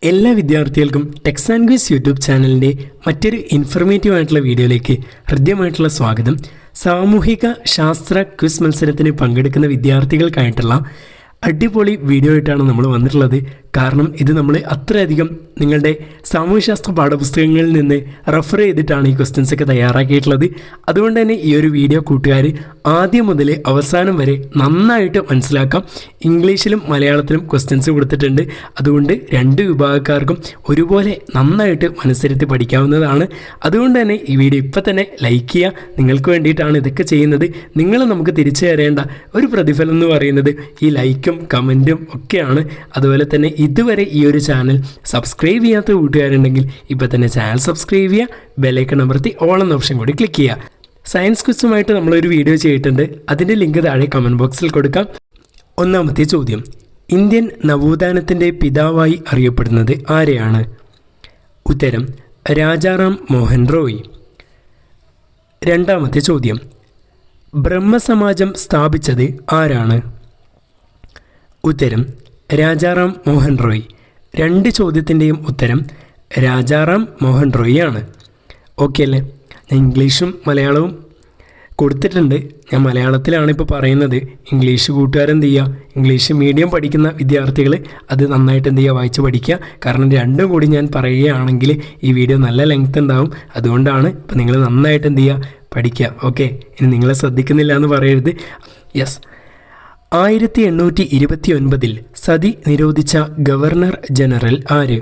എല്ലാ വിദ്യാർത്ഥികൾക്കും Tex and quiz YouTube ചാനലിൻ്റെ മറ്റൊരു ഇൻഫർമേറ്റീവ് ആയിട്ടുള്ള വീഡിയോയിലേക്ക് ഹൃദ്യമായിട്ടുള്ള സ്വാഗതം. സാമൂഹിക ശാസ്ത്ര ക്വിസ് മത്സരത്തിന് പങ്കെടുക്കുന്ന വിദ്യാർത്ഥികൾക്കായിട്ടുള്ള അടിപൊളി വീഡിയോ ആയിട്ടാണ് നമ്മൾ വന്നിട്ടുള്ളത്. കാരണം ഇത് നമ്മൾ അത്രയധികം നിങ്ങളുടെ സാമൂഹ്യശാസ്ത്ര പാഠപുസ്തകങ്ങളിൽ നിന്ന് റെഫർ ചെയ്തിട്ടാണ് ഈ ക്വസ്റ്റ്യൻസൊക്കെ തയ്യാറാക്കിയിട്ടുള്ളത്. അതുകൊണ്ട് തന്നെ ഈ ഒരു വീഡിയോ കൂട്ടുകാർ ആദ്യം മുതൽ അവസാനം വരെ നന്നായിട്ട് മനസ്സിലാക്കാം. ഇംഗ്ലീഷിലും മലയാളത്തിലും ക്വസ്റ്റ്യൻസ് കൊടുത്തിട്ടുണ്ട്. അതുകൊണ്ട് രണ്ട് വിഭാഗക്കാർക്കും ഒരുപോലെ നന്നായിട്ട് മനസ്സിരുത്തി പഠിക്കാവുന്നതാണ്. അതുകൊണ്ട് തന്നെ ഈ വീഡിയോ ഇപ്പം തന്നെ ലൈക്ക് ചെയ്യുക. നിങ്ങൾക്ക് വേണ്ടിയിട്ടാണ് ഇതൊക്കെ ചെയ്യുന്നത്. നിങ്ങൾ നമുക്ക് തിരിച്ചു തരേണ്ട ഒരു പ്രതിഫലം എന്ന് പറയുന്നത് ഈ ലൈക്കും കമൻറ്റും ഒക്കെയാണ്. അതുപോലെ തന്നെ ഇതുവരെ ഈ ഒരു ചാനൽ സബ്സ്ക്രൈബ് ചെയ്യാത്ത കൂട്ടുകാരുണ്ടെങ്കിൽ ഇപ്പോൾ തന്നെ ചാനൽ സബ്സ്ക്രൈബ് ചെയ്യുക, ബെല്ലൈക്കൺ അമർത്തി ഓൾ എന്ന ഓപ്ഷൻ കൂടി ക്ലിക്ക് ചെയ്യുക. സയൻസ് ക്വിസുമായിട്ട് നമ്മളൊരു വീഡിയോ ചെയ്തിട്ടുണ്ട്. അതിൻ്റെ ലിങ്ക് താഴെ കമൻറ്റ് ബോക്സിൽ കൊടുക്കാം. ഒന്നാമത്തെ ചോദ്യം, ഇന്ത്യൻ നവോത്ഥാനത്തിൻ്റെ പിതാവായി അറിയപ്പെടുന്നത് ആരെയാണ്? ഉത്തരം രാജാറാം മോഹൻ റോയ്. രണ്ടാമത്തെ ചോദ്യം, ബ്രഹ്മസമാജം സ്ഥാപിച്ചത് ആരാണ്? ഉത്തരം രാജാറാം മോഹൻ റോയ്. രണ്ട് ചോദ്യത്തിൻ്റെയും ഉത്തരം രാജാറാം മോഹൻ റോയ് ആണ്. ഓക്കെ അല്ലേ? ഞാൻ ഇംഗ്ലീഷും മലയാളവും കൊടുത്തിട്ടുണ്ട്. ഞാൻ മലയാളത്തിലാണ് ഇപ്പോൾ പറയുന്നത്. ഇംഗ്ലീഷ് കൂട്ടുകാരെന്ത് ചെയ്യുക, ഇംഗ്ലീഷ് മീഡിയം പഠിക്കുന്ന വിദ്യാർത്ഥികൾ അത് നന്നായിട്ട് എന്ത് ചെയ്യുക, വായിച്ച് പഠിക്കുക. കാരണം രണ്ടും കൂടി ഞാൻ പറയുകയാണെങ്കിൽ ഈ വീഡിയോ നല്ല ലെങ്ത് ഉണ്ടാവും. അതുകൊണ്ടാണ് ഇപ്പോൾ നിങ്ങൾ നന്നായിട്ട് എന്ത് ചെയ്യുക, പഠിക്കുക. ഓക്കെ, ഇനി നിങ്ങളെ ശ്രദ്ധിക്കുന്നില്ല എന്ന് പറയരുത്. യെസ്, 1829 സതി നിരോധിച്ച ഗവർണർ ജനറൽ ആര്?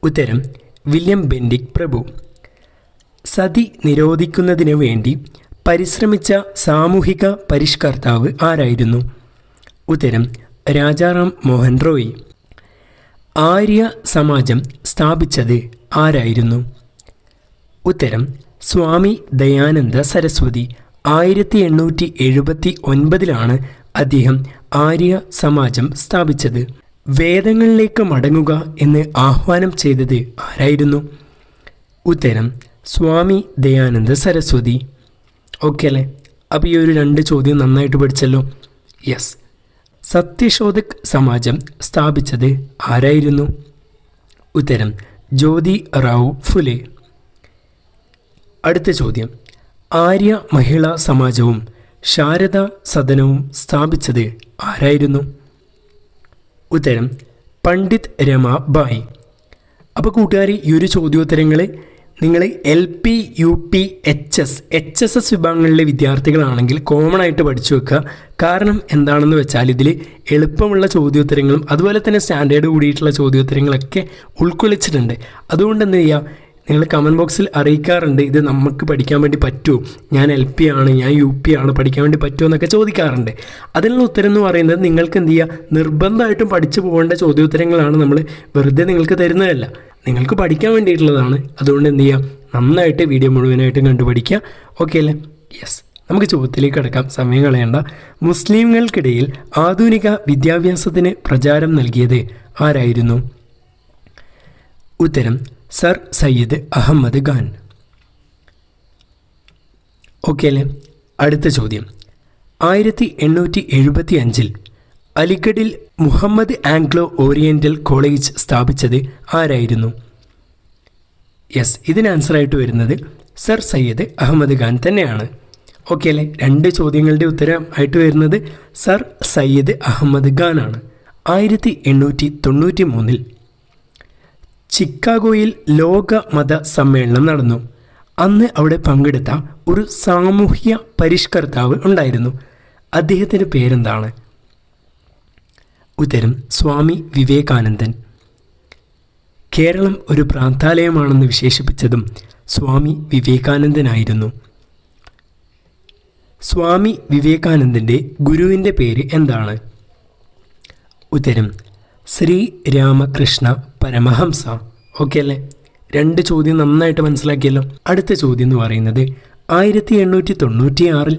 ഉത്തരം വില്യം ബെൻഡിക് പ്രഭു. സതി നിരോധിക്കുന്നതിന് വേണ്ടി പരിശ്രമിച്ച സാമൂഹിക പരിഷ്കർത്താവ് ആരായിരുന്നു? ഉത്തരം രാജാറാം മോഹൻ റോയ്. ആര്യ സമാജം സ്ഥാപിച്ചത് ആരായിരുന്നു? ഉത്തരം സ്വാമി ദയാനന്ദ സരസ്വതി. 1879 അദ്ദേഹം ആര്യ സമാജം സ്ഥാപിച്ചത്. വേദങ്ങളിലേക്ക് മടങ്ങുക എന്ന് ആഹ്വാനം ചെയ്തത് ആരായിരുന്നു? ഉത്തരം സ്വാമി ദയാനന്ദ സരസ്വതി. ഓക്കെ അല്ലേ? അപ്പോൾ ഈ ഒരു രണ്ട് ചോദ്യം നന്നായിട്ട് പഠിച്ചല്ലോ. യെസ്, സത്യശോധക് സമാജം സ്ഥാപിച്ചത് ആരായിരുന്നു? ഉത്തരം ജ്യോതി റാവു ഫുലെ. അടുത്ത ചോദ്യം, ആര്യ മഹിളാ സമാജവും ശാരദ സദനവും സ്ഥാപിച്ചത് ആരായിരുന്നു? ഉത്തരം പണ്ഡിറ്റ് രമാബായി. അപ്പോൾ കൂട്ടുകാർ, ഈ ഒരു ചോദ്യോത്തരങ്ങൾ നിങ്ങൾ LP UP HSS വിഭാഗങ്ങളിലെ വിദ്യാർത്ഥികളാണെങ്കിൽ കോമൺ ആയിട്ട് പഠിച്ചു വെക്കുക. കാരണം എന്താണെന്ന് വെച്ചാൽ ഇതിൽ എളുപ്പമുള്ള ചോദ്യോത്തരങ്ങളും അതുപോലെ തന്നെ സ്റ്റാൻഡേർഡ് കൂടിയിട്ടുള്ള ചോദ്യോത്തരങ്ങളൊക്കെ ഉൾക്കൊള്ളിച്ചിട്ടുണ്ട്. അതുകൊണ്ട് എന്ത് ചെയ്യുക, നിങ്ങൾ കമൻറ്റ് ബോക്സിൽ അറിയിക്കാറുണ്ട്, ഇത് നമുക്ക് പഠിക്കാൻ വേണ്ടി പറ്റുമോ, ഞാൻ LP ആണ്, ഞാൻ UP ആണ്, പഠിക്കാൻ വേണ്ടി പറ്റുമോ എന്നൊക്കെ ചോദിക്കാറുണ്ട്. അതിനുള്ള ഉത്തരം എന്ന് പറയുന്നത് നിങ്ങൾക്ക് എന്ത് ചെയ്യുക, നിർബന്ധമായിട്ടും പഠിച്ചു പോകേണ്ട ചോദ്യോത്തരങ്ങളാണ്. നമ്മൾ വെറുതെ നിങ്ങൾക്ക് തരുന്നതല്ല, നിങ്ങൾക്ക് പഠിക്കാൻ വേണ്ടിയിട്ടുള്ളതാണ്. അതുകൊണ്ട് എന്ത് ചെയ്യുക, നന്നായിട്ട് വീഡിയോ മുഴുവനായിട്ടും കണ്ടു പഠിക്കുക. ഓക്കെ അല്ലേ? യെസ്, നമുക്ക് ചോദ്യത്തിലേക്ക് കിടക്കാം, സമയം കളയണ്ട. മുസ്ലിങ്ങൾക്കിടയിൽ ആധുനിക വിദ്യാഭ്യാസത്തിന് പ്രചാരം നൽകിയത് ആരായിരുന്നു? ഉത്തരം സർ സയ്യിദ് അഹമ്മദ് ഖാൻ. ഓക്കെ അല്ലേ? അടുത്ത ചോദ്യം, 1875 അലിഗഡിൽ മുഹമ്മദ് ആംഗ്ലോ ഓറിയൻ്റൽ കോളേജ് സ്ഥാപിച്ചത് ആരായിരുന്നു? യെസ്, ഇതിന് ആൻസറായിട്ട് വരുന്നത് സർ സയ്യിദ് അഹമ്മദ് ഖാൻ തന്നെയാണ്. ഓക്കെ അല്ലേ? രണ്ട് ചോദ്യങ്ങളുടെ ഉത്തരം ആയിട്ട് വരുന്നത് സർ സയ്യിദ് അഹമ്മദ് ഖാൻ ആണ്. 1893 ചിക്കാഗോയിൽ ലോക മത സമ്മേളനം നടന്നു. അന്ന് അവിടെ പങ്കെടുത്ത ഒരു സാമൂഹ്യ പരിഷ്കർത്താവ് ഉണ്ടായിരുന്നു. അദ്ദേഹത്തിൻ്റെ പേരെന്താണ്? ഉത്തരം സ്വാമി വിവേകാനന്ദൻ. കേരളം ഒരു ഭ്രാന്താലയമാണെന്ന് വിശേഷിപ്പിച്ചതും സ്വാമി വിവേകാനന്ദനായിരുന്നു. സ്വാമി വിവേകാനന്ദൻ്റെ ഗുരുവിൻ്റെ പേര് എന്താണ്? ഉത്തരം ശ്രീ രാമകൃഷ്ണ പരമഹംസ. ഓക്കെ അല്ലേ? രണ്ട് ചോദ്യം നന്നായിട്ട് മനസ്സിലാക്കിയല്ലോ. അടുത്ത ചോദ്യം എന്ന് പറയുന്നത് 1896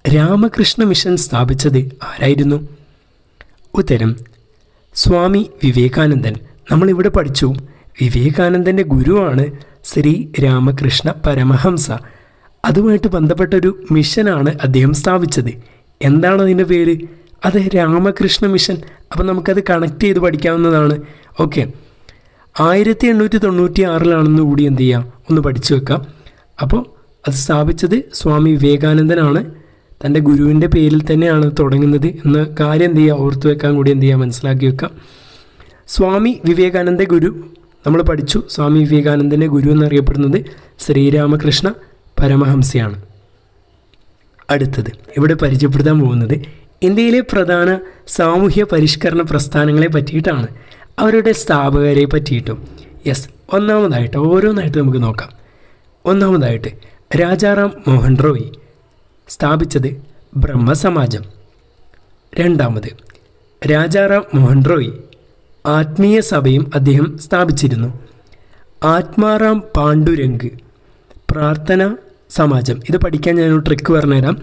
രാമകൃഷ്ണ മിഷൻ സ്ഥാപിച്ചത് ആരായിരുന്നു? ഉത്തരം സ്വാമി വിവേകാനന്ദൻ. നമ്മളിവിടെ പഠിച്ചു, വിവേകാനന്ദൻ്റെ ഗുരുവാണ് ശ്രീ രാമകൃഷ്ണ പരമഹംസ. അതുമായിട്ട് ബന്ധപ്പെട്ടൊരു മിഷനാണ് അദ്ദേഹം സ്ഥാപിച്ചത്. എന്താണ് അതിൻ്റെ പേര്? അത് രാമകൃഷ്ണ മിഷൻ. അപ്പം നമുക്കത് കണക്ട് ചെയ്ത് പഠിക്കാവുന്നതാണ്. ഓക്കെ, 1896 കൂടി എന്ത് ചെയ്യാം, ഒന്ന് പഠിച്ചു വെക്കാം. അപ്പോൾ അത് സ്ഥാപിച്ചത് സ്വാമി വിവേകാനന്ദനാണ്. തൻ്റെ ഗുരുവിൻ്റെ പേരിൽ തന്നെയാണ് തുടങ്ങുന്നത് എന്ന കാര്യം എന്ത് ചെയ്യുക, ഓർത്തു വെക്കാൻ കൂടി എന്ത് ചെയ്യുക, മനസ്സിലാക്കി വെക്കാം. സ്വാമി വിവേകാനന്ദ ഗുരു നമ്മൾ പഠിച്ചു. സ്വാമി വിവേകാനന്ദൻ്റെ ഗുരു എന്നറിയപ്പെടുന്നത് ശ്രീരാമകൃഷ്ണ പരമഹംസയാണ്. അടുത്തത് ഇവിടെ പരിചയപ്പെടുത്താൻ പോകുന്നത് ഇന്ത്യയിലെ പ്രധാന സാമൂഹ്യ പരിഷ്കരണ പ്രസ്ഥാനങ്ങളെ പറ്റിയിട്ടാണ്, അവരുടെ സ്ഥാപകരെ പറ്റിയിട്ടും. യെസ്, ഒന്നാമതായിട്ട് ഓരോന്നായിട്ട് നമുക്ക് നോക്കാം. ഒന്നാമതായിട്ട് രാജാറാം മോഹൻ റോയ് സ്ഥാപിച്ചത് ബ്രഹ്മസമാജം. രണ്ടാമത് രാജാറാം മോഹൻ റോയ് ആത്മീയ സഭയും അദ്ദേഹം സ്ഥാപിച്ചിരുന്നു. ആത്മാറാം പാണ്ഡുരംഗ് പ്രാർത്ഥന സമാജം. ഇത് പഠിക്കാൻ ഞാനൊരു ട്രിക്ക് പറഞ്ഞുതരാം.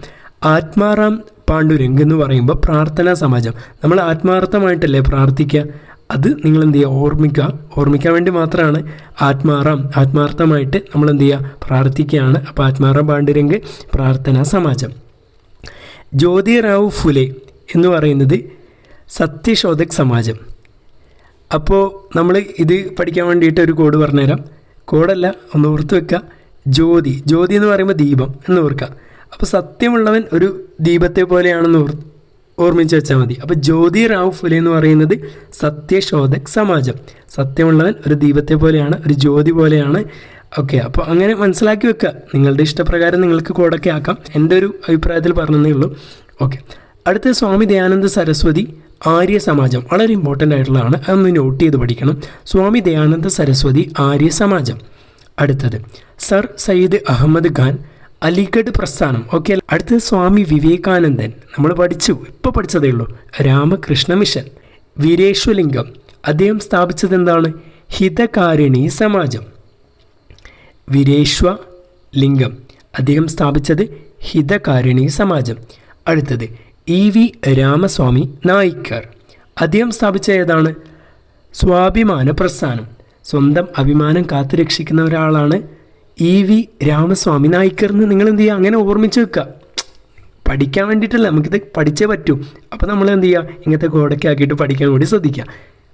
ആത്മാറാം പാണ്ഡുരംഗ് എന്ന് പറയുമ്പോൾ പ്രാർത്ഥനാ സമാജം, നമ്മൾ ആത്മാർത്ഥമായിട്ടല്ലേ പ്രാർത്ഥിക്കുക, അത് നിങ്ങൾ എന്ത് ചെയ്യുക, ഓർമ്മിക്കാൻ വേണ്ടി മാത്രമാണ് ആത്മാർത്ഥമായിട്ട് നമ്മൾ എന്ത് ചെയ്യുക, പ്രാർത്ഥിക്കുകയാണ്. അപ്പോൾ ആത്മാറാം പാണ്ഡുരംഗ് പ്രാർത്ഥനാ സമാജം. ജ്യോതിറാവു ഫുലെ എന്ന് പറയുന്നത് സത്യശോധക് സമാജം. അപ്പോൾ നമ്മൾ ഇത് പഠിക്കാൻ വേണ്ടിയിട്ട് ഒരു കോഡ് പറഞ്ഞുതരാം. കോഡല്ല, ഒന്ന് ഓർത്ത് വെക്കുക. ജ്യോതി എന്ന് പറയുമ്പോൾ ദീപം എന്ന് ഓർക്കുക. അപ്പോൾ സത്യമുള്ളവൻ ഒരു ദീപത്തെ പോലെയാണെന്ന് ഓർമ്മിച്ച് വെച്ചാൽ മതി. അപ്പോൾ ജ്യോതിറാവു ഫുലെ എന്ന് പറയുന്നത് സത്യശോധക് സമാജം. സത്യമുള്ളവൻ ഒരു ദീപത്തെ പോലെയാണ്, ഒരു ജ്യോതി പോലെയാണ്. ഓക്കെ, അപ്പോൾ അങ്ങനെ മനസ്സിലാക്കി വെക്കുക. നിങ്ങളുടെ ഇഷ്ടപ്രകാരം നിങ്ങൾക്ക് കോഡൊക്കെ ആക്കാം. എൻ്റെ ഒരു അഭിപ്രായത്തിൽ പറഞ്ഞതേ ഉള്ളൂ. ഓക്കെ, അടുത്ത സ്വാമി ദയാനന്ദ സരസ്വതി ആര്യ സമാജം. വളരെ ഇമ്പോർട്ടൻ്റ് ആയിട്ടുള്ളതാണ്, അതൊന്ന് നോട്ട് ചെയ്ത് പഠിക്കണം. സ്വാമി ദയാനന്ദ സരസ്വതി ആര്യ സമാജം. അടുത്തത് സർ സയ്യിദ് അഹമ്മദ് ഖാൻ അലിഗഡ് പ്രസ്ഥാനം. ഓക്കെ, അടുത്തത് സ്വാമി വിവേകാനന്ദൻ, നമ്മൾ ഇപ്പോൾ പഠിച്ചതേ ഉള്ളൂ, രാമകൃഷ്ണ മിഷൻ. വീരേശ്വലിംഗം അദ്ദേഹം സ്ഥാപിച്ചത് എന്താണ്, ഹിതകാരിണി സമാജം. വീരേശ്വലിംഗം അദ്ദേഹം സ്ഥാപിച്ചത് ഹിതകാരിണി സമാജം. അടുത്തത് EV രാമസ്വാമി നായിക്കർ, അദ്ദേഹം സ്ഥാപിച്ച ഏതാണ്, സ്വാഭിമാന പ്രസ്ഥാനം. സ്വന്തം അഭിമാനം കാത്തുരക്ഷിക്കുന്ന ഒരാളാണ് EV രാമസ്വാമി നായിക്കർ എന്ന് നിങ്ങൾ എന്ത് ചെയ്യുക, അങ്ങനെ ഓർമ്മിച്ച് വെക്കുക. പഠിക്കാൻ വേണ്ടിയിട്ടല്ല, നമുക്കിത് പഠിച്ചേ പറ്റൂ. അപ്പോൾ നമ്മൾ എന്ത് ചെയ്യുക, ഇങ്ങനത്തെ കോഡൊക്കെ ആക്കിയിട്ട് പഠിക്കാൻ വേണ്ടി ശ്രദ്ധിക്കുക.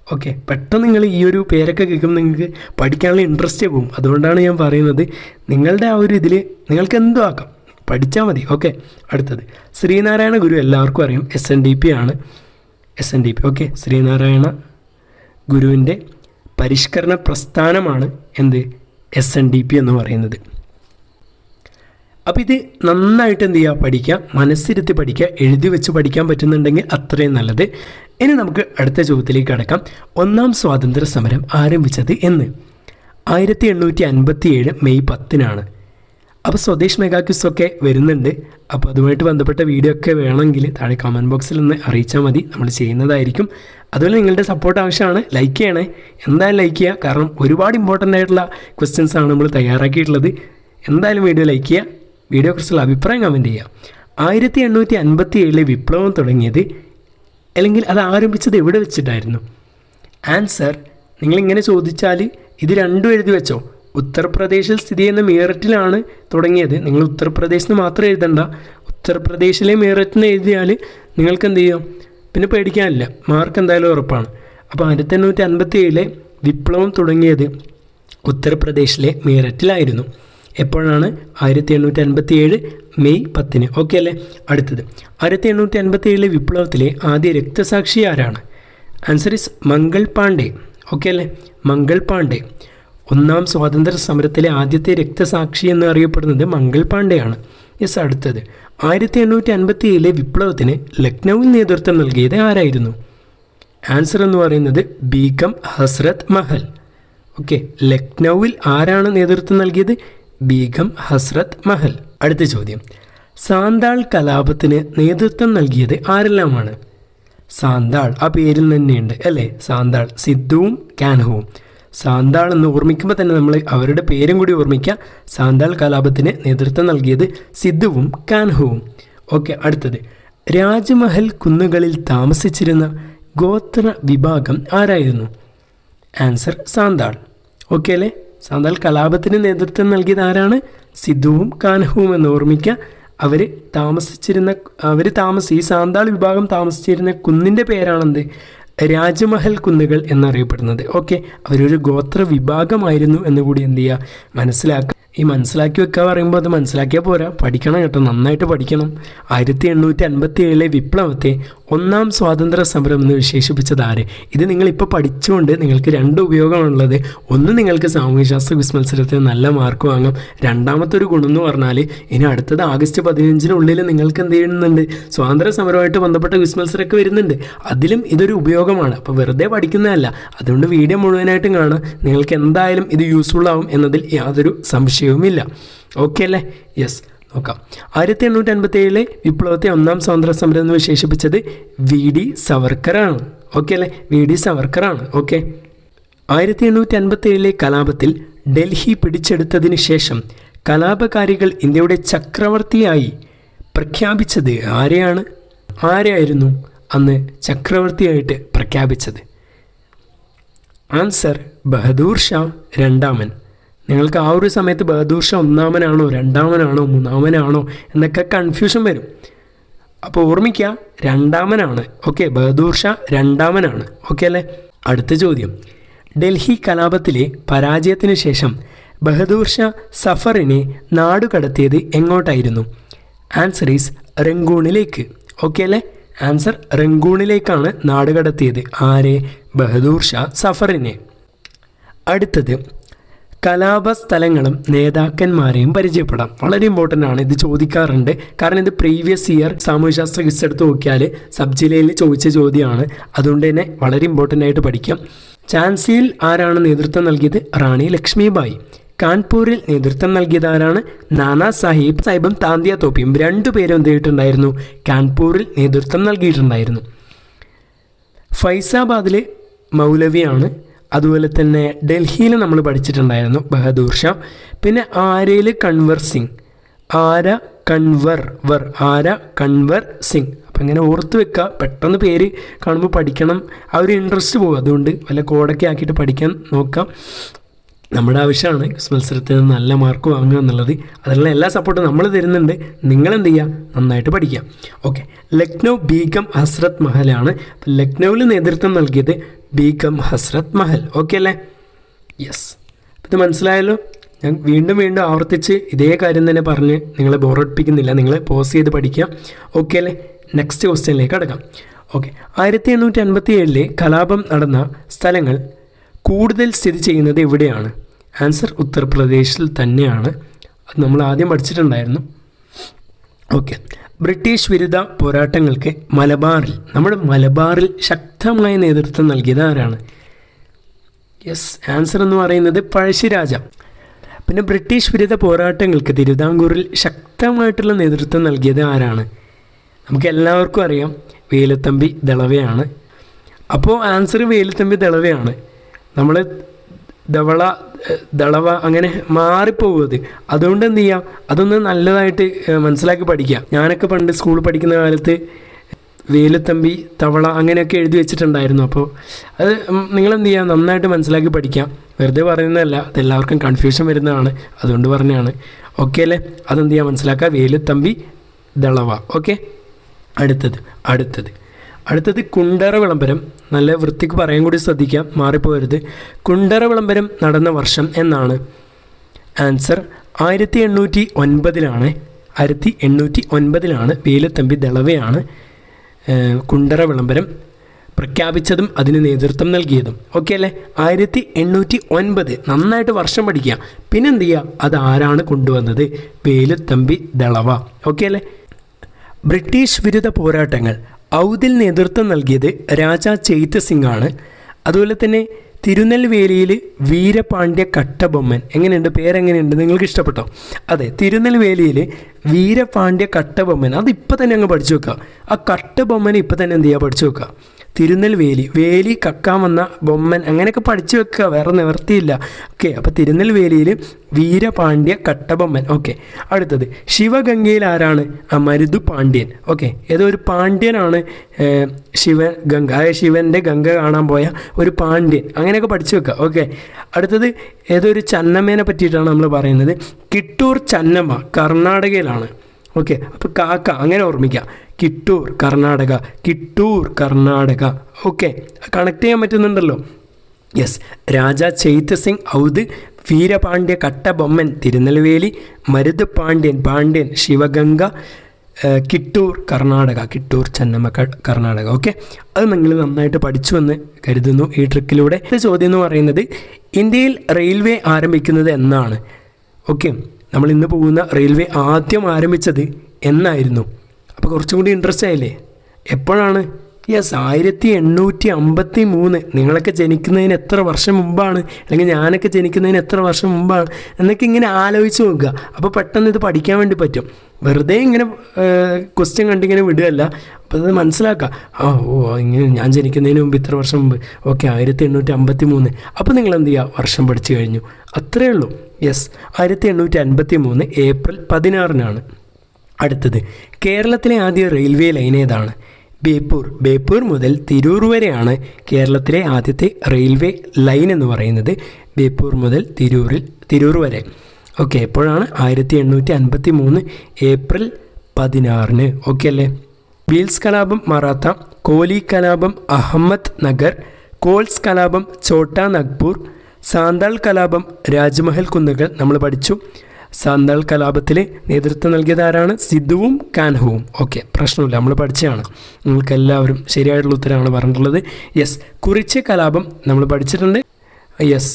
ഓക്കെ, പെട്ടെന്ന് നിങ്ങൾ ഈ ഒരു പേരൊക്കെ കേൾക്കുമ്പോൾ നിങ്ങൾക്ക് പഠിക്കാനുള്ള ഇൻട്രസ്റ്റ് പോകും. അതുകൊണ്ടാണ് ഞാൻ പറയുന്നത്, നിങ്ങളുടെ ആ ഒരു ഇതിൽ നിങ്ങൾക്ക് എന്തോ ആക്കാം, പഠിച്ചാൽ മതി. ഓക്കെ, അടുത്തത് ശ്രീനാരായണ ഗുരു എല്ലാവർക്കും അറിയാം, SNDP ആണ്. SNDP ഓക്കെ, ശ്രീനാരായണ ഗുരുവിൻ്റെ പരിഷ്കരണ പ്രസ്ഥാനമാണ് എന്ത്, SNDP എന്ന് പറയുന്നത്. അപ്പോൾ ഇത് നന്നായിട്ട് എന്ത് ചെയ്യുക, പഠിക്കുക, മനസ്സിരുത്തി പഠിക്കുക, എഴുതി വെച്ച് പഠിക്കാൻ പറ്റുന്നുണ്ടെങ്കിൽ അത്രയും നല്ലത്. ഇനി നമുക്ക് അടുത്ത ചോദ്യത്തിലേക്ക് കടക്കാം. ഒന്നാം സ്വാതന്ത്ര്യ സമരം ആരംഭിച്ചത് എന്ന്? 1857 മെയ് 10 അപ്പോൾ സ്വദേശ് മെഗാ ക്വിസൊക്കെ വരുന്നുണ്ട്. അപ്പോൾ അതുമായിട്ട് ബന്ധപ്പെട്ട വീഡിയോ ഒക്കെ വേണമെങ്കിൽ താഴെ കമൻറ്റ് ബോക്സിൽ ഒന്ന് അറിയിച്ചാൽ മതി, നമ്മൾ ചെയ്യുന്നതായിരിക്കും. അതുപോലെ നിങ്ങളുടെ സപ്പോർട്ട് ആവശ്യമാണ്. ലൈക്ക് ചെയ്യണേ, എന്തായാലും ലൈക്ക് ചെയ്യുക. കാരണം ഒരുപാട് ഇമ്പോർട്ടൻ്റ് ആയിട്ടുള്ള ക്വസ്റ്റ്യൻസ് ആണ് നമ്മൾ തയ്യാറാക്കിയിട്ടുള്ളത്. എന്തായാലും വീഡിയോ ലൈക്ക് ചെയ്യുക, വീഡിയോയെക്കുറിച്ചുള്ള അഭിപ്രായം കമൻറ്റ് ചെയ്യുക. 1857 വിപ്ലവം തുടങ്ങിയത് അല്ലെങ്കിൽ അത് ആരംഭിച്ചത് എവിടെ വെച്ചിട്ടായിരുന്നു? ആൻസർ നിങ്ങളിങ്ങനെ ചോദിച്ചാൽ ഇത് രണ്ടും എഴുതി വെച്ചോ. ഉത്തർപ്രദേശിൽ സ്ഥിതി ചെയ്യുന്ന മീററ്റിലാണ് തുടങ്ങിയത്. നിങ്ങൾ ഉത്തർപ്രദേശിൽ നിന്ന് മാത്രം എഴുതണ്ട, ഉത്തർപ്രദേശിലെ മീററ്റിന് എഴുതിയാൽ നിങ്ങൾക്ക് എന്ത് ചെയ്യും, പിന്നെ പേടിക്കാനില്ല, മാർക്ക് എന്തായാലും ഉറപ്പാണ്. അപ്പോൾ 1857 വിപ്ലവം തുടങ്ങിയത് ഉത്തർപ്രദേശിലെ മീററ്റിലായിരുന്നു. എപ്പോഴാണ്? 1857 മെയ് 10. ഓക്കെ അല്ലേ? അടുത്തത് 1857 വിപ്ലവത്തിലെ ആദ്യ രക്തസാക്ഷി ആരാണ്? Answer is Mangal Pandey. Okay അല്ലേ? മംഗൾ പാണ്ഡെ. ഒന്നാം സ്വാതന്ത്ര്യ സമരത്തിലെ ആദ്യത്തെ രക്തസാക്ഷി എന്ന് അറിയപ്പെടുന്നത് മംഗൾ പാണ്ഡെയാണ്. യെസ്. അടുത്തത് 1857 വിപ്ലവത്തിന് ലക്നൌവിൽ നേതൃത്വം നൽകിയത് ആരായിരുന്നു? ആൻസർ എന്ന് പറയുന്നത് ബീഗം ഹസ്രത്ത് മഹൽ. ഓക്കെ, ലക്നൌവിൽ ആരാണ് നേതൃത്വം നൽകിയത്? ബീഗം ഹസ്രത്ത് മഹൽ. അടുത്ത ചോദ്യം, സാന്താൾ കലാപത്തിന് നേതൃത്വം നൽകിയത് ആരെല്ലാമാണ്? സാന്താൾ ആ പേരിൽ തന്നെയുണ്ട് അല്ലേ? സാന്താൾ, സിദ്ധുവും കാൻഹുവും. സാന്താൾ എന്ന് ഓർമ്മിക്കുമ്പോൾ തന്നെ നമ്മൾ അവരുടെ പേരും കൂടി ഓർമ്മിക്കുക. സാന്താൾ കലാപത്തിന് നേതൃത്വം നൽകിയത് സിദ്ധുവും കാൻഹുവും. ഓക്കെ, അടുത്തത് രാജ്മഹൽ കുന്നുകളിൽ താമസിച്ചിരുന്ന ഗോത്ര വിഭാഗം ആരായിരുന്നു? ആൻസർ സാന്താൾ. ഓക്കെ അല്ലേ? സാന്താൾ കലാപത്തിന് നേതൃത്വം നൽകിയത് ആരാണ്? സിദ്ധുവും കാൻഹുവും എന്ന് ഓർമ്മിക്കുക. ഈ സാന്താൾ വിഭാഗം താമസിച്ചിരുന്ന കുന്നിൻ്റെ പേരാണെന്ത്? രാജ്മഹൽ കുന്നുകൾ എന്നറിയപ്പെടുന്നത്. ഓക്കെ, അവരൊരു ഗോത്ര വിഭാഗമായിരുന്നു എന്നുകൂടി എന്ത് ചെയ്യുക, മനസ്സിലാക്കുക. ഈ മനസ്സിലാക്കി വെക്കുക പറയുമ്പോൾ അത് മനസ്സിലാക്കിയാൽ പോരാ, പഠിക്കണം കേട്ടോ, നന്നായിട്ട് പഠിക്കണം. 1857 വിപ്ലവത്തെ ഒന്നാം സ്വാതന്ത്ര്യ സമരം എന്ന് വിശേഷിപ്പിച്ചത് ആര്? ഇത് നിങ്ങളിപ്പോൾ പഠിച്ചുകൊണ്ട് നിങ്ങൾക്ക് രണ്ട് ഉപയോഗമാണുള്ളത്. ഒന്ന്, നിങ്ങൾക്ക് സാമൂഹ്യശാസ്ത്ര ക്വിസ് മത്സരത്തിന് നല്ല മാർക്ക് വാങ്ങാം. രണ്ടാമത്തെ ഒരു ഗുണം എന്ന് പറഞ്ഞാൽ ഇനി അടുത്തത് ആഗസ്റ്റ് 15-നുള്ളിൽ നിങ്ങൾക്ക് എന്ത് ചെയ്യുന്നുണ്ട്, സ്വാതന്ത്ര്യ സമരമായിട്ട് ബന്ധപ്പെട്ട ക്വിസ് മത്സരമൊക്കെ വരുന്നുണ്ട്. അതിലും ഇതൊരു ഉപയോഗമാണ്. അപ്പോൾ വെറുതെ പഠിക്കുന്നതല്ല. അതുകൊണ്ട് വീഡിയോ മുഴുവനായിട്ടും കാണാം. നിങ്ങൾക്ക് എന്തായാലും ഇത് യൂസ്ഫുൾ ആവും എന്നതിൽ യാതൊരു സംശയവുമില്ല. ഓക്കെ അല്ലേ? യെസ്, നോക്കാം. 1857 വിപ്ലവത്തെ ഒന്നാം സ്വാതന്ത്ര്യ സമരം എന്ന് വിശേഷിപ്പിച്ചത് VD സവർക്കറാണ്. ഓക്കെ അല്ലേ? VD സവർക്കറാണ്. ഓക്കെ. 1857 കലാപത്തിൽ ഡൽഹി പിടിച്ചെടുത്തതിന് ശേഷം കലാപകാരികൾ ഇന്ത്യയുടെ ചക്രവർത്തിയായി പ്രഖ്യാപിച്ചത് ആരെയായിരുന്നു അന്ന് ചക്രവർത്തിയായിട്ട് പ്രഖ്യാപിച്ചത്? ആൻസർ, ബഹദൂർ ഷാ രണ്ടാമൻ. നിങ്ങൾക്ക് ആ ഒരു സമയത്ത് ബഹദൂർ ഷാ ഒന്നാമനാണോ രണ്ടാമനാണോ മൂന്നാമനാണോ എന്നൊക്കെ കൺഫ്യൂഷൻ വരും. അപ്പോൾ ഓർമ്മിക്കുക, രണ്ടാമനാണ്. ഓക്കെ, ബഹദൂർ ഷാ രണ്ടാമനാണ്. ഓക്കെ അല്ലേ? അടുത്ത ചോദ്യം, ഡൽഹി കലാപത്തിലെ പരാജയത്തിന് ശേഷം ബഹദൂർ ഷാ സഫറിനെ നാടുകടത്തിയത് എങ്ങോട്ടായിരുന്നു? ആൻസർ ഈസ് റംഗൂണിലേക്ക്. ഓക്കെ അല്ലേ? ആൻസർ, റംഗൂണിലേക്കാണ് നാടുകടത്തിയത്. ആരെ? ബഹദൂർ ഷാ സഫറിനെ. അടുത്തത്, കലാപസ്ഥലങ്ങളും നേതാക്കന്മാരെയും പരിചയപ്പെടാം. വളരെ ഇമ്പോർട്ടൻ്റ് ആണ്, ഇത് ചോദിക്കാറുണ്ട്. കാരണം ഇത് പ്രീവിയസ് ഇയർ സാമൂഹ്യശാസ്ത്ര ക്വിസ് എടുത്ത് നോക്കിയാൽ സബ് ജില്ലയിൽ ചോദിച്ച ചോദ്യമാണ്. അതുകൊണ്ട് തന്നെ വളരെ ഇമ്പോർട്ടൻ്റ് ആയിട്ട് പഠിക്കാം. ഝാൻസിയിൽ ആരാണ് നേതൃത്വം നൽകിയത്? റാണി ലക്ഷ്മിബായി. കാൺപൂരിൽ നേതൃത്വം നൽകിയത് ആരാണ്? നാനാ സാഹിബും താന്തിയ തോപ്പിയും. രണ്ടുപേരും എന്ത് ചെയ്തിട്ടുണ്ടായിരുന്നു? കാൺപൂരിൽ നേതൃത്വം നൽകിയിട്ടുണ്ടായിരുന്നു. ഫൈസാബാദിൽ മൗലവിയാണ്. അതുപോലെ തന്നെ ഡൽഹിയിൽ നമ്മൾ പഠിച്ചിട്ടുണ്ടായിരുന്നു ബഹദൂർ ഷാ. പിന്നെ ആരയിൽ കൺവർ സിംഗ്. കൺവർ സിംഗ്. അപ്പം ഇങ്ങനെ ഓർത്ത് വെക്കുക, പെട്ടെന്ന് പേര് കാണുമ്പോൾ പഠിക്കണം, ആ ഒരു ഇൻട്രസ്റ്റ് പോകും. അതുകൊണ്ട് വല്ല കോഡൊക്കെ ആക്കിയിട്ട് പഠിക്കാൻ നോക്കാം. നമ്മുടെ ആവശ്യമാണ് ക്വിസ് മത്സരത്തിൽ നിന്ന് നല്ല മാർക്ക് വാങ്ങുക എന്നുള്ളത്. അതിനുള്ള എല്ലാ സപ്പോർട്ടും നമ്മൾ തരുന്നുണ്ട്. നിങ്ങളെന്ത് ചെയ്യുക? നന്നായിട്ട് പഠിക്കുക. ഓക്കെ, ലക്നൗ ബീഗം ഹസ്രത്ത് മഹലാണ്. ലക്നൗവിൽ നേതൃത്വം നൽകിയത് ബീഗം ഹസ്രത്ത് മഹൽ. ഓക്കെ അല്ലേ? യെസ്, ഇത് മനസ്സിലായല്ലോ. ഞാൻ വീണ്ടും ആവർത്തിച്ച് ഇതേ കാര്യം തന്നെ പറഞ്ഞ് നിങ്ങളെ ബോറടിപ്പിക്കുന്നില്ല. നിങ്ങൾ പോസ് ചെയ്ത് പഠിക്കുക. ഓക്കെ അല്ലേ? നെക്സ്റ്റ് ക്വസ്റ്റ്യനിലേക്ക് കടക്കാം. ഓക്കെ, 1857 കലാപം നടന്ന സ്ഥലങ്ങൾ കൂടുതൽ സ്ഥിതി ചെയ്യുന്നത് എവിടെയാണ്? ആൻസർ, ഉത്തർപ്രദേശിൽ തന്നെയാണ്. അത് നമ്മൾ ആദ്യം പഠിച്ചിട്ടുണ്ടായിരുന്നു. ഓക്കെ, ബ്രിട്ടീഷ് വിരുദ്ധ പോരാട്ടങ്ങൾക്ക് നമ്മുടെ മലബാറിൽ ശക്തമായ നേതൃത്വം നൽകിയത് ആരാണ്? യെസ്, ആൻസർ എന്ന് പറയുന്നത് പഴശ്ശിരാജ. പിന്നെ ബ്രിട്ടീഷ് വിരുദ്ധ പോരാട്ടങ്ങൾക്ക് തിരുവിതാംകൂറിൽ ശക്തമായിട്ടുള്ള നേതൃത്വം നൽകിയത് ആരാണ്? നമുക്ക് എല്ലാവർക്കും അറിയാം, വേലുത്തമ്പി ദളവയാണ്. അപ്പോൾ ആൻസർ വേലുത്തമ്പി ദളവയാണ്. നമ്മൾ ദളവ അങ്ങനെ മാറിപ്പോകുന്നത്. അതുകൊണ്ട് എന്ത് ചെയ്യുക, അതൊന്ന് നല്ലതായിട്ട് മനസ്സിലാക്കി പഠിക്കുക. ഞാനൊക്കെ പണ്ട് സ്കൂളിൽ പഠിക്കുന്ന കാലത്ത് വേലുത്തമ്പി തവള അങ്ങനെയൊക്കെ എഴുതി വെച്ചിട്ടുണ്ടായിരുന്നു. അപ്പോൾ അത് നിങ്ങളെന്ത് ചെയ്യുക, നന്നായിട്ട് മനസ്സിലാക്കി പഠിക്കാം. വെറുതെ പറയുന്നതല്ല, അതെല്ലാവർക്കും കൺഫ്യൂഷൻ വരുന്നതാണ്, അതുകൊണ്ട് പറഞ്ഞതാണ്. ഓക്കെ അല്ലേ? അതെന്ത് ചെയ്യുക, മനസ്സിലാക്കുക. വേലുത്തമ്പി ദളവ. ഓക്കെ. അടുത്തത് കുണ്ടറ വിളംബരം. നല്ല വൃത്തിക്ക് പറയാൻ കൂടി ശ്രദ്ധിക്കാം, മാറിപ്പോരുത്. കുണ്ടറ വിളംബരം നടന്ന വർഷം എന്നാണ്? ആൻസർ, 1809. 1809 വേലുത്തമ്പി ദളവയാണ് കുണ്ടറ വിളംബരം പ്രഖ്യാപിച്ചതും അതിന് നേതൃത്വം നൽകിയതും. ഓക്കെ അല്ലേ? 1809. നന്നായിട്ട് വർഷം പഠിക്കുക. പിന്നെന്ത് ചെയ്യുക, അത് ആരാണ് കൊണ്ടുവന്നത്? വേലുത്തമ്പി ദളവ. ഓക്കെ അല്ലേ? ബ്രിട്ടീഷ് വിരുദ്ധ പോരാട്ടങ്ങൾ ഔദിൽ നേതൃത്വം നൽകിയത് രാജാ ചെയ്ത് സിംഗ് ആണ്. അതുപോലെ തന്നെ തിരുനെൽവേലിയിൽ വീരപാണ്ഡ്യ കട്ടബൊമ്മൻ. എങ്ങനെയുണ്ട്? പേരെങ്ങനെയുണ്ട്? നിങ്ങൾക്ക് ഇഷ്ടപ്പെട്ടോ? അതെ, തിരുനെൽവേലിയിൽ വീരപാണ്ഡ്യ കട്ടബൊമ്മൻ. അതിപ്പോൾ തന്നെ അങ്ങ് പഠിച്ചു വെക്കുക. ആ കട്ടബൊമ്മനെ ഇപ്പോൾ തന്നെ എന്ത് ചെയ്യുക, പഠിച്ചു വെക്കുക. വേലി കക്കാൻ വന്ന ബൊമ്മൻ, അങ്ങനെയൊക്കെ പഠിച്ചു വെക്കുക, വേറെ നിവർത്തിയില്ല. ഓക്കെ, അപ്പോൾ തിരുനെൽവേലിയിൽ വീരപാണ്ഡ്യ കട്ടബൊമ്മൻ. ഓക്കെ, അടുത്തത് ശിവഗംഗയിൽ ആരാണ്? മരുതു പാണ്ഡ്യൻ. ഓക്കെ, ഏതോ ഒരു പാണ്ഡ്യനാണ് ശിവൻ്റെ ഗംഗ കാണാൻ പോയ ഒരു പാണ്ഡ്യൻ, അങ്ങനെയൊക്കെ പഠിച്ചു വെക്കുക. ഓക്കെ, അടുത്തത് ഏതോ ഒരു ചന്നമ്മേനെ പറ്റിയിട്ടാണ് നമ്മൾ പറയുന്നത്. കിട്ടൂർ ചന്നമ്മ കർണാടകയിലാണ്. ഓക്കെ, അപ്പോൾ കാക്ക അങ്ങനെ ഓർമ്മിക്കുക. കിട്ടൂർ കർണാടക, കിട്ടൂർ കർണാടക. ഓക്കെ, കണക്ട് ചെയ്യാൻ പറ്റുന്നുണ്ടല്ലോ. യെസ്. രാജ ചൈത്യ സിംഗ് ഔദ് വീരപാണ്ഡ്യ കട്ടബൊമ്മൻ തിരുനെൽവേലി, മരുത് പാണ്ഡ്യൻ ശിവഗംഗ, കിട്ടൂർ കർണാടക, കിട്ടൂർ ചെന്നമ്മ കർണാടക. ഓക്കെ, അത് നിങ്ങൾ നന്നായിട്ട് പഠിച്ചു എന്ന് കരുതുന്നു ഈ ട്രിക്കിലൂടെ. ഇത് ചോദ്യം എന്ന് പറയുന്നത് ഇന്ത്യയിൽ റെയിൽവേ ആരംഭിക്കുന്നത് എന്നാണ്? ഓക്കെ, നമ്മൾ ഇന്ന് പോകുന്ന റെയിൽവേ ആദ്യം ആരംഭിച്ചത് എന്നായിരുന്നു? അപ്പോൾ കുറച്ചും കൂടി ഇൻട്രസ്റ്റ് ആയില്ലേ? എപ്പോഴാണ്? യെസ്, 1853. നിങ്ങളൊക്കെ ജനിക്കുന്നതിന് എത്ര വർഷം മുമ്പാണ്, അല്ലെങ്കിൽ ഞാനൊക്കെ ജനിക്കുന്നതിന് എത്ര വർഷം മുമ്പാണ് എന്നൊക്കെ ഇങ്ങനെ ആലോചിച്ച് നോക്കുക. അപ്പോൾ പെട്ടെന്ന് ഇത് പഠിക്കാൻ വേണ്ടി പറ്റും. വെറുതെ ഇങ്ങനെ ക്വസ്റ്റ്യൻ കണ്ടിങ്ങനെ വിടുകയല്ല. അപ്പോൾ അത് മനസ്സിലാക്കുക. ഇങ്ങനെ ഞാൻ ജനിക്കുന്നതിന് മുമ്പ് ഇത്ര വർഷം മുമ്പ്. ഓക്കെ, 1853. അപ്പോൾ നിങ്ങൾ എന്ത് ചെയ്യുക? വർഷം പഠിച്ചു കഴിഞ്ഞു, അത്രയേ ഉള്ളൂ. യെസ്, 1853 ഏപ്രിൽ 16 അടുത്തത്, കേരളത്തിലെ ആദ്യ റെയിൽവേ ലൈൻ ഏതാണ്? ബേപ്പൂർ മുതൽ തിരൂർ വരെയാണ് കേരളത്തിലെ ആദ്യത്തെ റെയിൽവേ ലൈൻ എന്ന് പറയുന്നത്. ബേപ്പൂർ മുതൽ തിരൂർ വരെ. ഓക്കെ, എപ്പോഴാണ്? 1853 ഏപ്രിൽ 16. ഓക്കെ അല്ലേ? വീൽസ് കലാപം മറാത്ത, കോലി കലാപം അഹമ്മദ് നഗർ, കോൾസ് കലാപം ഛോട്ടാ നാഗ്പൂർ, സാന്താൾ കലാപം രാജ്മഹൽ കുന്നുകൾ നമ്മൾ പഠിച്ചു. സാന്താൾ കലാപത്തിൽ നേതൃത്വം നൽകിയത് ആരാണ്? സിദ്ധുവും കാൻഹുവും. ഓക്കെ, പ്രശ്നമില്ല, നമ്മൾ പഠിച്ചതാണ്. നിങ്ങൾക്കെല്ലാവരും ശരിയായിട്ടുള്ള ഉത്തരമാണ് പറഞ്ഞിട്ടുള്ളത്. യെസ്, കുറിച്യ കലാപം നമ്മൾ പഠിച്ചിട്ടുണ്ട്. യെസ്,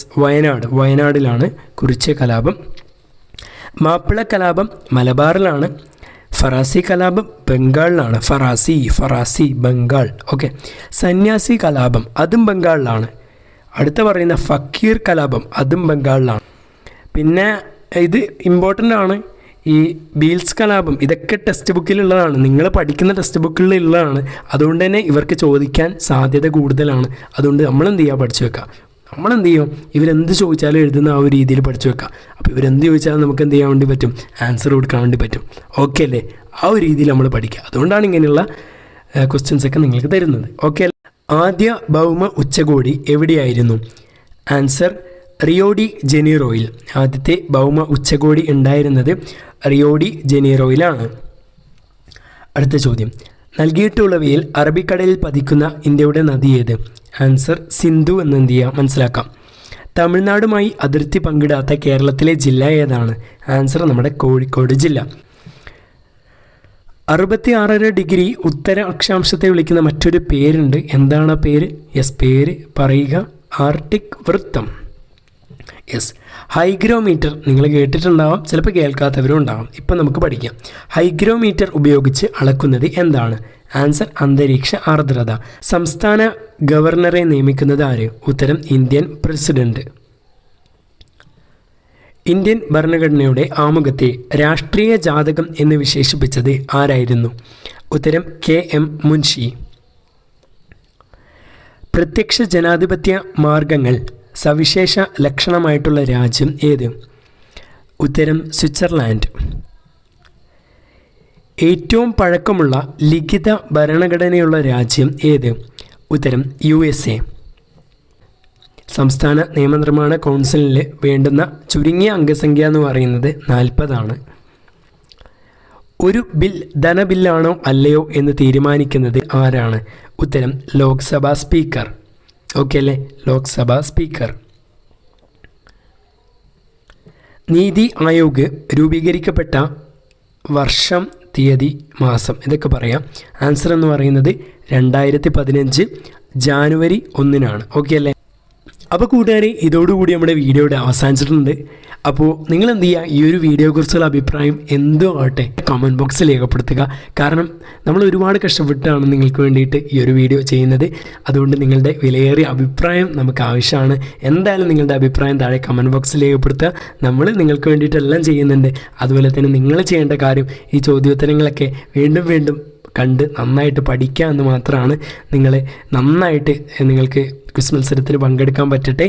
വയനാടിലാണ് കുറിച്യ കലാപം. മാപ്പിള കലാപം മലബാറിലാണ്. ഫറാസി കലാപം ബംഗാളിലാണ്. ഫറാസി ബംഗാൾ. ഓക്കെ, സന്യാസി കലാപം അതും ബംഗാളിലാണ്. അടുത്ത പറയുന്ന ഫക്കീർ കലാപം അതും ബംഗാളിലാണ്. പിന്നെ ഇത് ഇമ്പോർട്ടൻ്റ് ആണ്, ഈ ബീൽസ് കലാപം. ഇതൊക്കെ ടെക്സ്റ്റ് ബുക്കിലുള്ളതാണ്, നിങ്ങൾ പഠിക്കുന്ന ടെക്സ്റ്റ് ബുക്കിലുള്ളതാണ്. അതുകൊണ്ട് തന്നെ ഇവർക്ക് ചോദിക്കാൻ സാധ്യത കൂടുതലാണ്. അതുകൊണ്ട് നമ്മളെന്ത് ചെയ്യുക? പഠിച്ചു വെക്കുക. നമ്മളെന്ത് ചെയ്യും? ഇവരെന്ത് ചോദിച്ചാലും എഴുതുന്ന ആ ഒരു രീതിയിൽ പഠിച്ചു വെക്കുക. അപ്പോൾ ഇവരെന്ത് ചോദിച്ചാലും നമുക്ക് എന്ത് ചെയ്യാൻ വേണ്ടി പറ്റും? ആൻസർ കൊടുക്കാൻ വേണ്ടി പറ്റും. ഓക്കെ അല്ലേ? ആ ഒരു രീതിയിൽ നമ്മൾ പഠിക്കുക. അതുകൊണ്ടാണ് ഇങ്ങനെയുള്ള ക്വസ്റ്റ്യൻസൊക്കെ നിങ്ങൾക്ക് തരുന്നത്. ഓക്കെ, ആദ്യ ഭൗമ ഉച്ചകോടി എവിടെയായിരുന്നു? ആൻസർ റിയോ ഡി ജനീറോയിൽ. ആദ്യത്തെ ഭൗമ ഉച്ചകോടി ഉണ്ടായിരുന്നത് റിയോ ഡി ജനീറോയിലാണ്. അടുത്ത ചോദ്യം, നൽകിയിട്ടുള്ളവയിൽ അറബിക്കടലിൽ പതിക്കുന്ന ഇന്ത്യയുടെ നദി ഏത്? ആൻസർ സിന്ധു എന്ന് എന്ത് ചെയ്യുക? മനസ്സിലാക്കാം. തമിഴ്നാടുമായി അതിർത്തി പങ്കിടാത്ത കേരളത്തിലെ ജില്ല ഏതാണ്? ആൻസർ നമ്മുടെ കോഴിക്കോട് ജില്ല. 66 ഡിഗ്രി ഉത്തര അക്ഷാംശത്തെ വിളിക്കുന്ന മറ്റൊരു പേരുണ്ട്. എന്താണ് ആ പേര്? യെസ്, പേര് പറയുക. ആർട്ടിക് വൃത്തം. യെസ്, ഹൈഗ്രോമീറ്റർ നിങ്ങൾ കേട്ടിട്ടുണ്ടാവാം, ചിലപ്പോൾ കേൾക്കാത്തവരും ഉണ്ടാവാം. ഇപ്പം നമുക്ക് പഠിക്കാം. ഹൈഗ്രോമീറ്റർ ഉപയോഗിച്ച് അളക്കുന്നത് എന്താണ്? ആൻസർ അന്തരീക്ഷ ആർദ്രത. സംസ്ഥാന ഗവർണറെ നിയമിക്കുന്നത് ആര്? ഉത്തരം ഇന്ത്യൻ പ്രസിഡന്റ്. ഇന്ത്യൻ ഭരണഘടനയുടെ ആമുഖത്തെ രാഷ്ട്രീയ ജാതകം എന്ന് വിശേഷിപ്പിച്ചത് ആരായിരുന്നു? ഉത്തരം KM മുൻഷി. പ്രത്യക്ഷ ജനാധിപത്യ മാർഗങ്ങൾ സവിശേഷ ലക്ഷണമായിട്ടുള്ള രാജ്യം ഏത്? ഉത്തരം സ്വിറ്റ്സർലാൻഡ്. ഏറ്റവും പഴക്കമുള്ള ലിഖിത ഭരണഘടനയുള്ള രാജ്യം ഏത്? ഉത്തരം USA. സംസ്ഥാന നിയമനിർമ്മാണ കൗൺസിലിൽ വേണ്ടുന്ന ചുരുങ്ങിയ അംഗസംഖ്യ എന്ന് പറയുന്നത് 40 ഒരു ബിൽ ധനബില്ലാണോ അല്ലയോ എന്ന് തീരുമാനിക്കുന്നത് ആരാണ്? ഉത്തരം ലോക്സഭാ സ്പീക്കർ. ഓക്കെ അല്ലേ? ലോക്സഭാ സ്പീക്കർ. നീതി ആയോഗ് രൂപീകരിക്കപ്പെട്ട വർഷം, തീയതി, മാസം ഇതൊക്കെ പറയാം. ആൻസർ എന്ന് പറയുന്നത് 2015 ജാനുവരി 1 ഓക്കെ അല്ലേ? അപ്പോൾ കൂട്ടുകാരെ, ഇതോടുകൂടി നമ്മുടെ വീഡിയോയുടെ അവസാനിച്ചിട്ടുണ്ട്. അപ്പോൾ നിങ്ങൾ എന്ത് ചെയ്യുക? ഈ ഒരു വീഡിയോയെക്കുറിച്ചുള്ള അഭിപ്രായം എന്തോ ആട്ടെ കമൻറ്റ് ബോക്സിൽ രേഖപ്പെടുത്തുക. കാരണം നമ്മൾ ഒരുപാട് കഷ്ടപ്പെട്ടാണ് നിങ്ങൾക്ക് വേണ്ടിയിട്ട് ഈ ഒരു വീഡിയോ ചെയ്യുന്നത്. അതുകൊണ്ട് നിങ്ങളുടെ വിലയേറിയ അഭിപ്രായം നമുക്ക് ആവശ്യമാണ്. എന്തായാലും നിങ്ങളുടെ അഭിപ്രായം താഴെ കമൻറ്റ് ബോക്സിൽ രേഖപ്പെടുത്തുക. നമ്മൾ നിങ്ങൾക്ക് വേണ്ടിയിട്ടെല്ലാം ചെയ്യുന്നുണ്ട്. അതുപോലെ തന്നെ നിങ്ങൾ ചെയ്യേണ്ട കാര്യം ഈ ചോദ്യോത്തരങ്ങളൊക്കെ വീണ്ടും കണ്ട് നന്നായിട്ട് പഠിക്കുക എന്ന് മാത്രമാണ്. നിങ്ങൾ നന്നായിട്ട് നിങ്ങൾക്ക് ക്വിസ് മത്സരത്തിന് പങ്കെടുക്കാൻ പറ്റട്ടെ,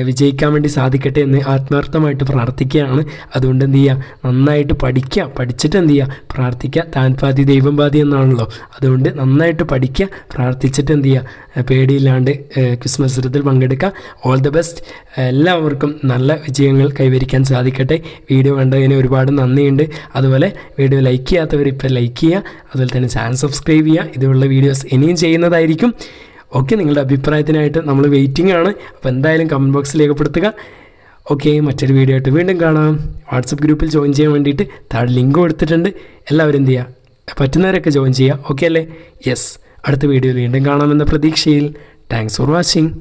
വിജയിക്കാൻ വേണ്ടി സാധിക്കട്ടെ എന്ന് ആത്മാർത്ഥമായിട്ട് പ്രാർത്ഥിക്കുകയാണ്. അതുകൊണ്ട് എന്ത് ചെയ്യുക, നന്നായിട്ട് പഠിക്കുക, പഠിച്ചിട്ട് എന്ത് ചെയ്യുക, പ്രാർത്ഥിക്കുക. താൻ പാതി ദൈവം പാതി എന്നാണല്ലോ. അതുകൊണ്ട് നന്നായിട്ട് പഠിക്കുക, പ്രാർത്ഥിച്ചിട്ട് എന്ത് ചെയ്യുക, പേടിയില്ലാണ്ട് ക്വിസ് മത്സരത്തിൽ പങ്കെടുക്കുക. All the best. എല്ലാവർക്കും നല്ല വിജയങ്ങൾ കൈവരിക്കാൻ സാധിക്കട്ടെ. വീഡിയോ കണ്ടതിന് ഒരുപാട് നന്ദിയുണ്ട്. അതുപോലെ വീഡിയോ ലൈക്ക് ചെയ്യാത്തവർ ഇപ്പോൾ ലൈക്ക് ചെയ്യുക, അതുപോലെ തന്നെ ചാനൽ സബ്സ്ക്രൈബ് ചെയ്യുക. ഇതുപോലുള്ള വീഡിയോസ് ഇനിയും ചെയ്യുന്നതായിരിക്കും. ഓക്കെ, നിങ്ങളുടെ അഭിപ്രായത്തിനായിട്ട് നമ്മൾ വെയിറ്റിംഗ് ആണ്. അപ്പോൾ എന്തായാലും കമൻറ്റ് ബോക്സിൽ രേഖപ്പെടുത്തുക. ഓക്കെ, മറ്റൊരു വീഡിയോ ആയിട്ട് വീണ്ടും കാണാം. വാട്സപ്പ് ഗ്രൂപ്പിൽ ജോയിൻ ചെയ്യാൻ വേണ്ടിയിട്ട് താഴെ ലിങ്ക് കൊടുത്തിട്ടുണ്ട്. എല്ലാവരും എന്ത് ചെയ്യുക, പറ്റുന്നവരൊക്കെ ജോയിൻ ചെയ്യുക. ഓക്കെ അല്ലേ? യെസ്, അടുത്ത വീഡിയോയിൽ വീണ്ടും കാണാമെന്ന പ്രതീക്ഷയിൽ. Thanks for watching.